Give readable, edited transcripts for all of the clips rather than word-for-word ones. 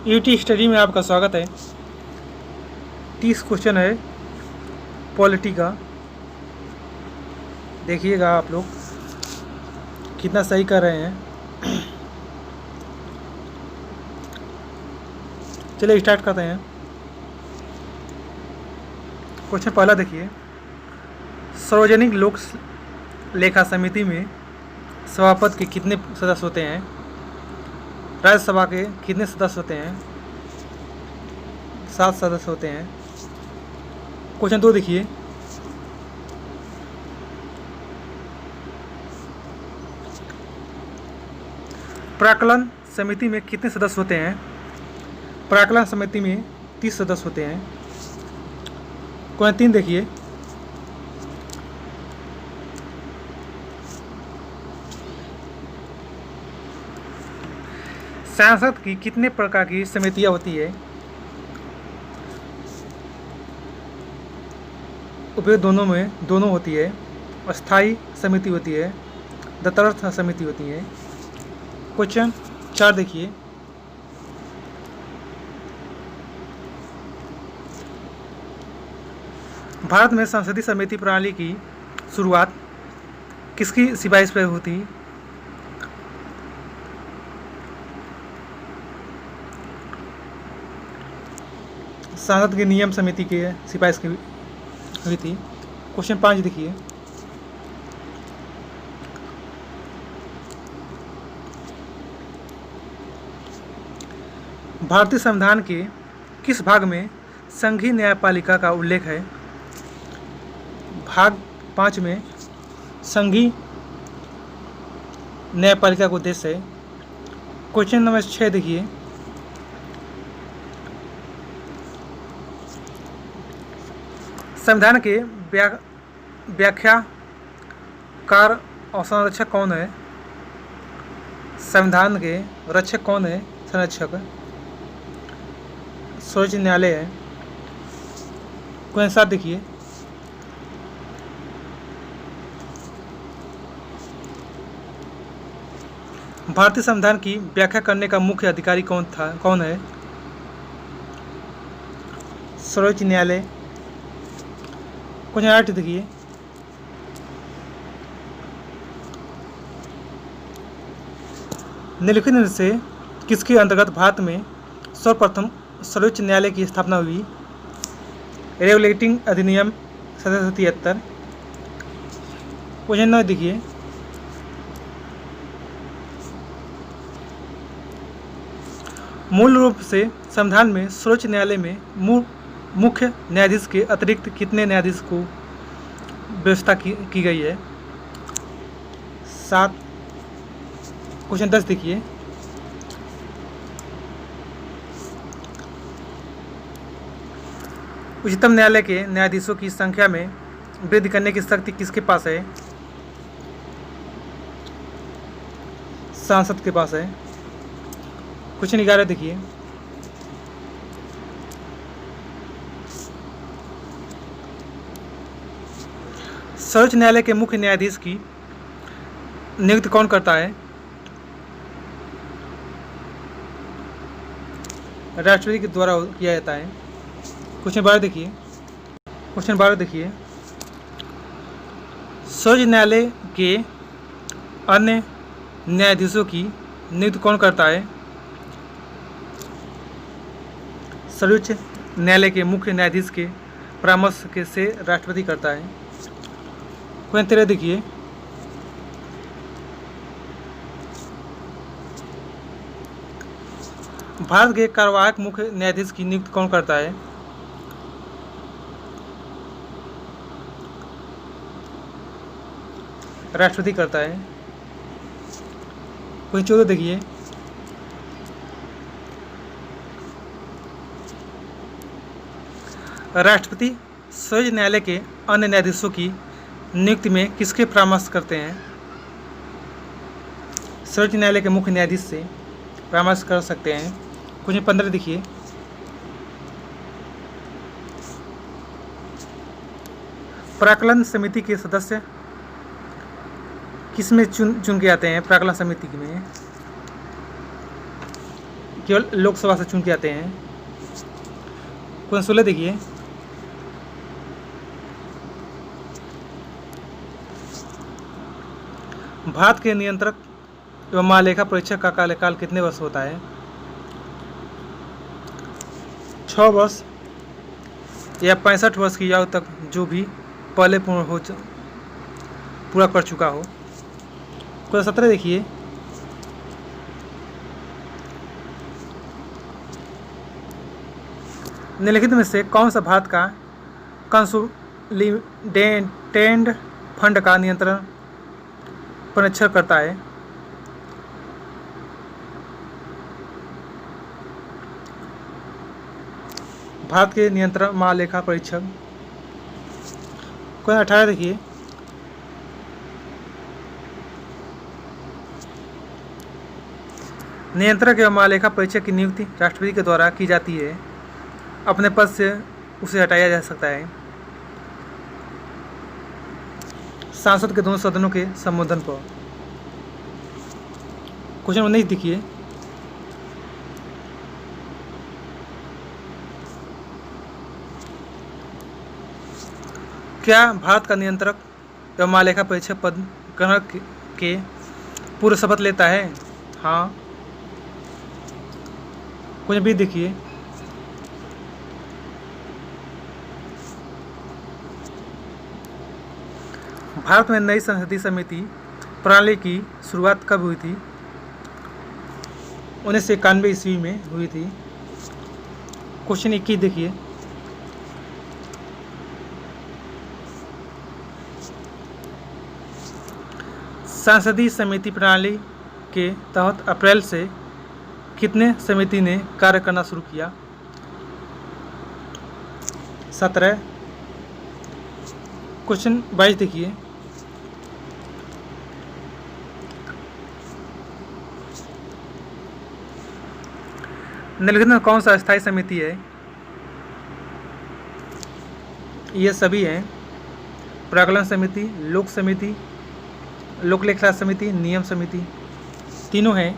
ET study में आपका स्वागत है। 30 क्वेश्चन है पॉलिटी का। देखिएगा आप लोग कितना सही कर रहे हैं। चलिए स्टार्ट करते हैं। क्वेश्चन पहला देखिए, सार्वजनिक लोक लेखा समिति में सभापति के कितने सदस्य होते हैं? राज्यसभा के कितने सदस्य होते हैं? 7 सदस्य होते हैं। क्वेश्चन 2 देखिए, प्राक्कलन समिति में कितने सदस्य होते हैं? प्राक्कलन समिति में 30 सदस्य होते हैं। क्वेश्चन 3 देखिए, सांसद की कितने प्रकार की समितियां होती है? उपयोग दोनों होती है। अस्थायी समिति होती है, तटस्थ समिति होती है। क्वेश्चन 4 देखिए, भारत में संसदीय समिति प्रणाली की शुरुआत किसकी सिफारिश पर हुई थी? संसद के नियम समिति के सिफारिश की हुई थी। क्वेश्चन 5 देखिए, भारतीय संविधान के किस भाग में संघीय न्यायपालिका का उल्लेख है? भाग 5 में संघीय न्यायपालिका का उद्देश्य है। क्वेश्चन नंबर 6 देखिए, संविधान के व्याख्याकार और संरक्षक कौन है? संविधान के रक्षक कौन है? संरक्षक सर्वोच्च न्यायालय है। क्वेश्चन 7 देखिए, भारतीय संविधान की व्याख्या करने का मुख्य अधिकारी कौन है? सर्वोच्च न्यायालय। क्वेश्चन 8 देखिए, निम्नलिखित में से किसके अंतर्गत भारत में सर्वप्रथम सर्वोच्च न्यायालय की स्थापना हुई? रेगुलेटिंग अधिनियम 1773। क्वेश्चन 9 देखिए, मूल रूप से संविधान में सर्वोच्च न्यायालय में मुख्य न्यायाधीश के अतिरिक्त कितने न्यायाधीश को व्यवस्था की गई है? 7। क्वेश्चन 10 देखिए, उच्चतम न्यायालय के न्यायाधीशों की संख्या में वृद्धि करने की शक्ति किसके पास है? सांसद के पास है। क्वेश्चन 11 देखिए, सर्वोच्च न्यायालय के मुख्य न्यायाधीश की नियुक्ति कौन करता है? राष्ट्रपति के द्वारा किया जाता है। क्वेश्चन 12 देखिए, सर्वोच्च न्यायालय के अन्य न्यायाधीशों की नियुक्ति कौन करता है? सर्वोच्च न्यायालय के मुख्य न्यायाधीश के परामर्श से राष्ट्रपति करता है। क्वेश्चन 13 देखिए, भारत के कार्यवाहक मुख्य न्यायाधीश की नियुक्ति कौन करता है? राष्ट्रपति करता है। क्वेश्चन 14 देखिए, राष्ट्रपति सर्वोच्च न्यायालय के अन्य न्यायाधीशों की नियुक्ति में किसके परामर्श करते हैं? सर्वोच्च न्यायालय के मुख्य न्यायाधीश से परामर्श कर सकते हैं। क्वेश्चन 15 देखिए, प्राक्कलन समिति के सदस्य किस में चुन के आते हैं? प्राक्कलन समिति में केवल लोकसभा से चुन के आते हैं। क्वेश्चन 16 देखिए, भारत के नियंत्रक एवं महालेखा परीक्षक का कार्यकाल कितने वर्ष होता है? 6 वर्ष या 65 वर्ष की आयु तक, जो भी पहले पूरा कर चुका हो। क्वेश्चन 17 देखिए, निम्नलिखित में से कौन सा भारत का कंसोलिडेटेड फंड का नियंत्रण परीक्षण करता है? भारत के नियंत्रण महालेखा परीक्षक। क्वेश्चन 18 देखिए, नियंत्रक एवं महालेखा परीक्षक की नियुक्ति राष्ट्रपति के द्वारा की जाती है। अपने पद से उसे हटाया जा सकता है सांसद के दोनों सदनों के संबोधन पर। क्वेश्चन 19 देखिए, क्या भारत का नियंत्रक एवं महालेखा परीक्षक पद ग्रहण के पूर्व शपथ लेता है? हाँ। क्वेश्चन 20 देखिए, भारत में नई संसदीय समिति प्रणाली की शुरुआत कब हुई थी? 1991 ईस्वी में हुई थी। क्वेश्चन 21 देखिए, संसदीय समिति प्रणाली के तहत अप्रैल से कितने समिति ने कार्य करना शुरू किया? 17। क्वेश्चन 22 देखिए, निम्नलिखित में कौन सा स्थायी समिति है? ये सभी हैं, प्राकलन समिति, लोक समिति, लोक लेखा समिति, नियम समिति, तीनों हैं।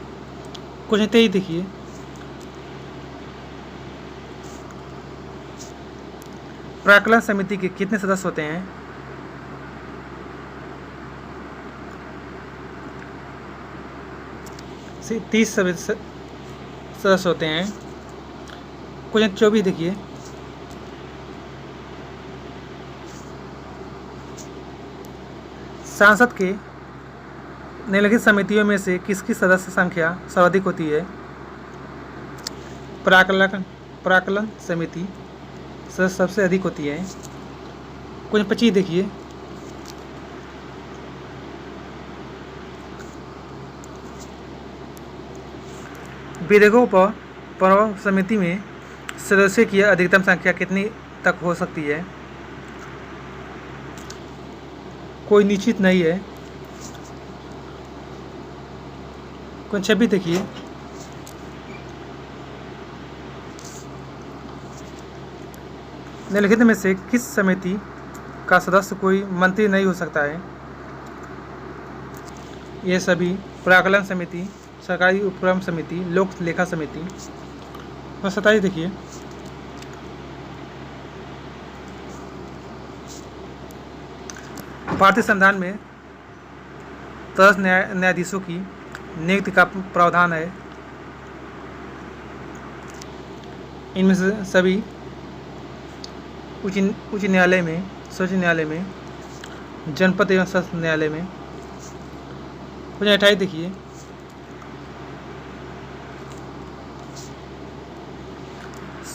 क्वेश्चन 23 देखिए, प्राकलन समिति के कितने सदस्य होते हैं? 30 सदस्य होते हैं। क्वेश्चन 24 देखिए, सांसद के निम्नलिखित समितियों में से किसकी सदस्य संख्या सर्वाधिक होती है? प्राकलन समिति सदस्य सबसे अधिक होती है। क्वेश्चन 25 देखिए, विधेयकों पर प्रभाव समिति में सदस्यों की अधिकतम संख्या कितनी तक हो सकती है? कोई निश्चित नहीं है। क्वेश्चन 26 देखिए, निम्नलिखित में से किस समिति का सदस्य कोई मंत्री नहीं हो सकता है? ये सभी प्राकलन समिति, सरकारी उपक्रम समिति, लोक लेखा समिति। 27 देखिए, भारतीय संविधान में तटस्थ न्यायाधीशों की नियुक्ति का प्रावधान है। इनमें से सभी उच्च न्यायालय में, सर्वोच्च न्यायालय में, जनपद एवं सत्र न्यायालय में। क्वेश्चन 28 देखिए,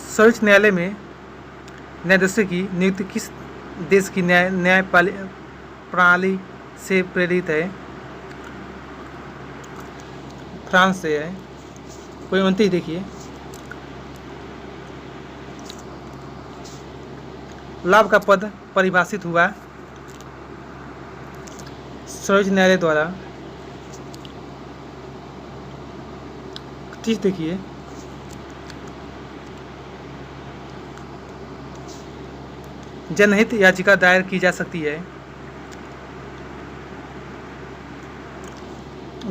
सर्वोच्च न्यायालय में न्यायाधीशों की नियुक्ति किस देश की न्याय प्रणाली से प्रेरित है? फ्रांस से है। कोई 29 देखिए, लाभ का पद परिभाषित हुआ सर्वोच्च न्यायालय द्वारा। 30 देखिए, जनहित याचिका दायर की जा सकती है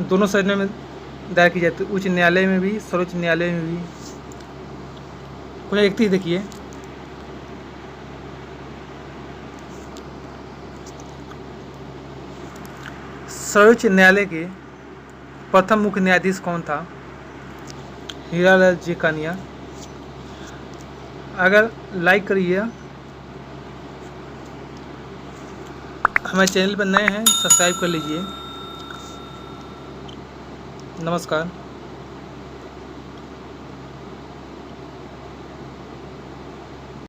दोनों सदनों में दायर की जाती है, उच्च न्यायालय में भी, सर्वोच्च न्यायालय में भी। कुछ 31 देखिए, सर्वोच्च न्यायालय के प्रथम मुख्य न्यायाधीश कौन था? हीरालाल जी कानिया। अगर लाइक करिए, हमारे चैनल पर नए हैं सब्सक्राइब कर लीजिए। नमस्कार।